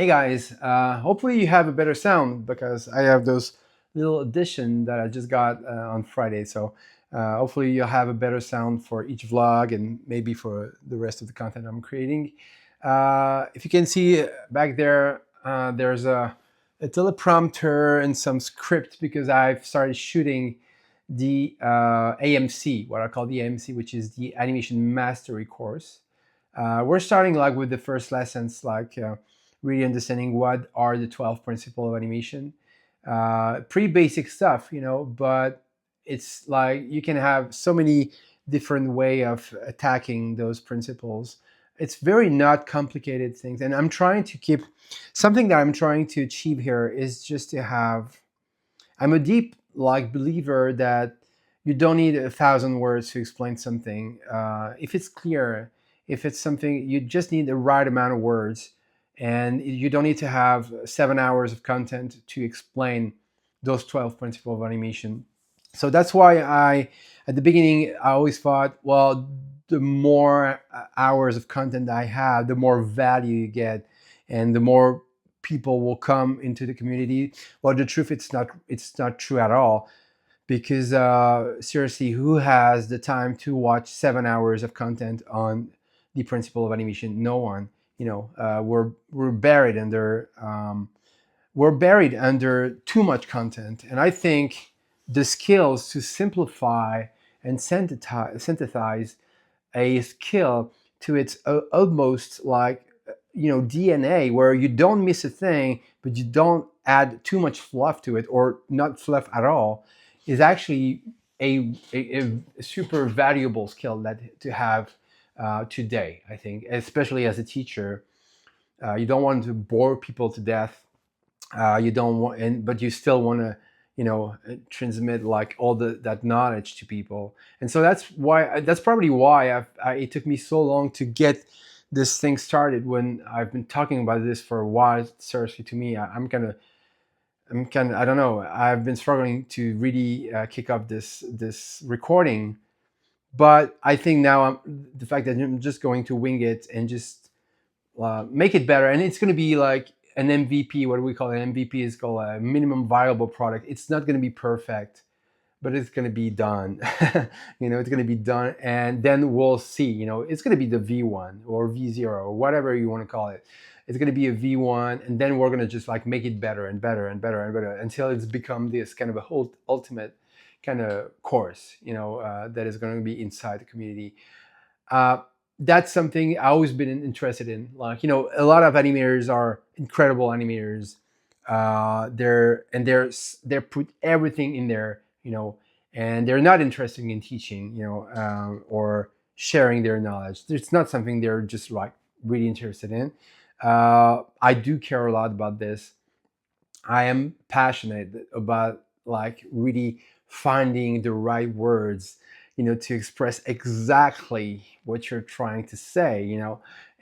Hey guys, hopefully you have a better sound because I have those little addition that I just got on Friday. So hopefully you'll have a better sound for each vlog and maybe for the rest of the content I'm creating. If you can see back there, there's a teleprompter and some script because I've started shooting the AMC, what I call the AMC, which is the Animation Mastery course. We're starting like with the first lessons, like really understanding what are the 12 principles of animation. Pretty basic stuff, but it's like you can have so many different way of attacking those principles. It's very not complicated things, and I'm trying to keep something that I'm trying to achieve here is just to have. I'm a deep like believer that you don't need 1,000 words to explain something. If it's clear, if it's something, you just need the right amount of words, and you don't need to have 7 hours of content to explain those 12 principles of animation. So that's why at the beginning, I always thought, well, the more hours of content I have, the more value you get, and the more people will come into the community. Well, the truth, it's not true at all, because seriously, who has the time to watch 7 hours of content on the principle of animation? No one. We're buried under too much content, and I think the skills to simplify and synthesize a skill to its utmost, like DNA, where you don't miss a thing but you don't add too much fluff to it, or not fluff at all, is actually a super valuable skill that to have today, I think, especially as a teacher. You don't want to bore people to death. You don't want, but you still want to, transmit like all that knowledge to people. And so that's probably why it took me so long to get this thing started. When I've been talking about this for a while, seriously, to me, I'm kind of, I don't know, I've been struggling to really kick off this recording. But I think now the fact that I'm just going to wing it and just make it better, and it's going to be like an MVP. What do we call it? An MVP is called a minimum viable product. It's not going to be perfect, but it's going to be done. It's going to be done, and then we'll see. It's going to be the V1 or V0 or whatever you want to call it. It's going to be a V1, and then we're going to just like make it better and better and better and better until it's become this kind of a whole ultimate kind of course, that is going to be inside the community. uh, that's something I always been interested in. Like, a lot of animators are incredible animators. They're put everything in there, and they're not interested in teaching, or sharing their knowledge. It's not something they're just like really interested in. I do care a lot about this. I am passionate about like really finding the right words, to express exactly what you're trying to say,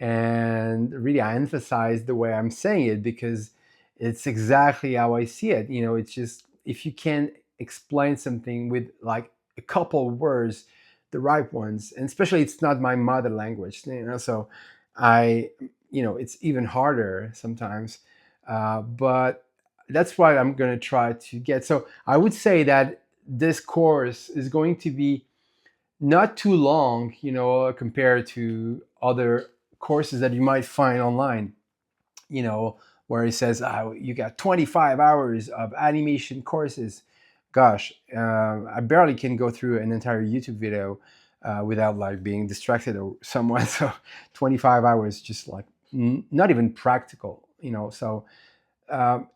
and really I emphasize the way I'm saying it because it's exactly how I see it. It's just, if you can explain something with like a couple words, the right ones, and especially it's not my mother language, so I, it's even harder sometimes. But that's what I'm going to try to get. So I would say that this course is going to be not too long, compared to other courses that you might find online, you know, where it says, you got 25 hours of animation courses. Gosh, I barely can go through an entire YouTube video without like being distracted or someone. So 25 hours, just like not even practical, so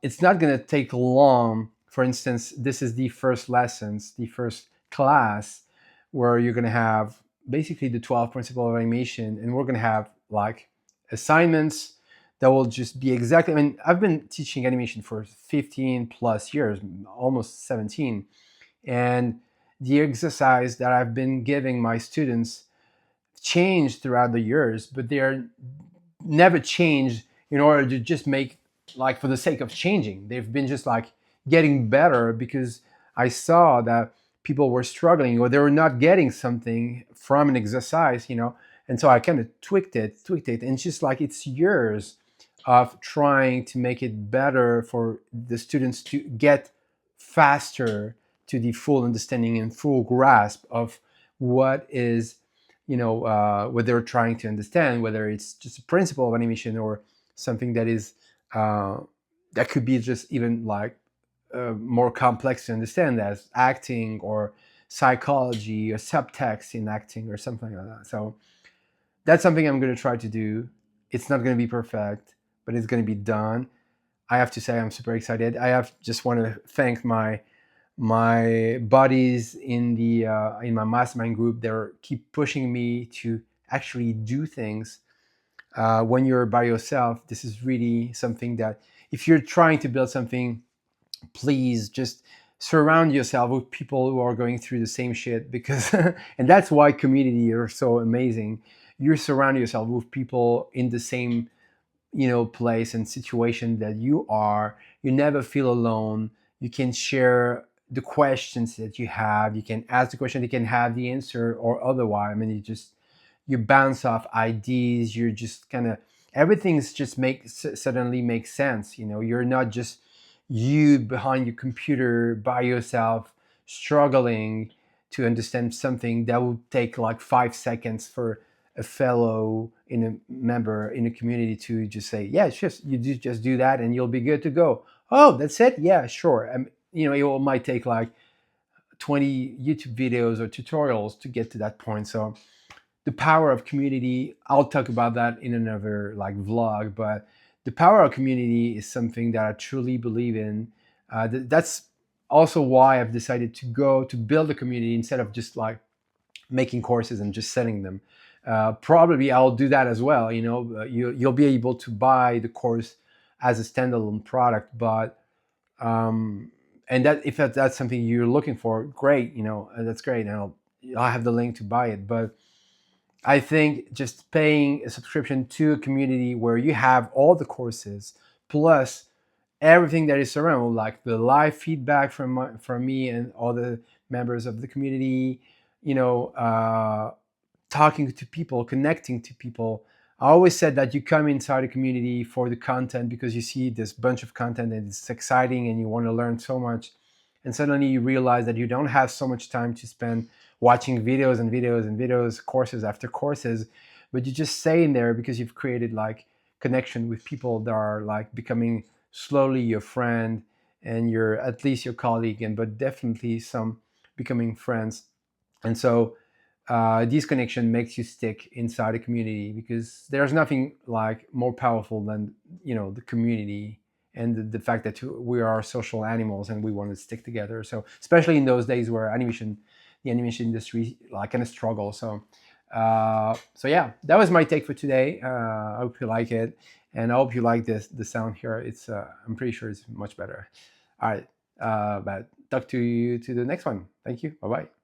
it's not going to take long. For instance, this is the first lessons, the first class, where you're going to have basically the 12 principles of animation, and we're going to have like assignments that will just be exactly. I mean, I've been teaching animation for 15 plus years, almost 17, and the exercise that I've been giving my students changed throughout the years, but they're never changed in order to just make, like, for the sake of changing. They've been just like getting better because I saw that people were struggling or they were not getting something from an exercise, and so I kind of tweaked it, and it's just like it's years of trying to make it better for the students to get faster to the full understanding and full grasp of what is, what they're trying to understand, whether it's just a principle of animation or something that is uh, that could be just even like more complex to understand, as acting or psychology or subtext in acting or something like that. So that's something I'm going to try to do. It's not going to be perfect, but it's going to be done. I have to say I'm super excited. I have just want to thank my buddies in my mastermind group. They keep pushing me to actually do things. When you're by yourself, this is really something that, if you're trying to build something, please just surround yourself with people who are going through the same shit, because and that's why community are so amazing. You surround yourself with people in the same place and situation that you are. You never feel alone. You can share the questions that you have. You can ask the question, you can have the answer, or otherwise, I mean, you bounce off ideas. You're just kind of, everything's just suddenly makes sense. You're not just you behind your computer by yourself struggling to understand something that would take like 5 seconds for a fellow in a member in a community to just say, yeah, it's just just do that and you'll be good to go. Oh, that's it. Yeah, sure. It might take like 20 YouTube videos or tutorials to get to that point. So the power of community, I'll talk about that in another like vlog, but the power of community is something that I truly believe in. That's also why I've decided to go to build a community instead of just like making courses and just selling them. Probably I'll do that as well. You'll be able to buy the course as a standalone product, but and that if that's something you're looking for, great. That's great, and I'll have the link to buy it. But I think just paying a subscription to a community where you have all the courses plus everything that is around, like the live feedback from me and all the members of the community, you know, uh, talking to people, connecting to people. I always said that you come inside a community for the content because you see this bunch of content and it's exciting and you want to learn so much. And suddenly you realize that you don't have so much time to spend watching videos and videos and videos, courses after courses, but you just stay in there because you've created like connection with people that are like becoming slowly your friend and your at least your colleague, and but definitely some becoming friends. And so this connection makes you stick inside a community, because there's nothing like more powerful than the community and the fact that we are social animals and we want to stick together. So especially in those days where the animation industry like kind of struggles. So yeah, that was my take for today. I hope you like it, and I hope you like the sound here. It's I'm pretty sure it's much better. All right, but talk to you to the next one. Thank you. Bye bye.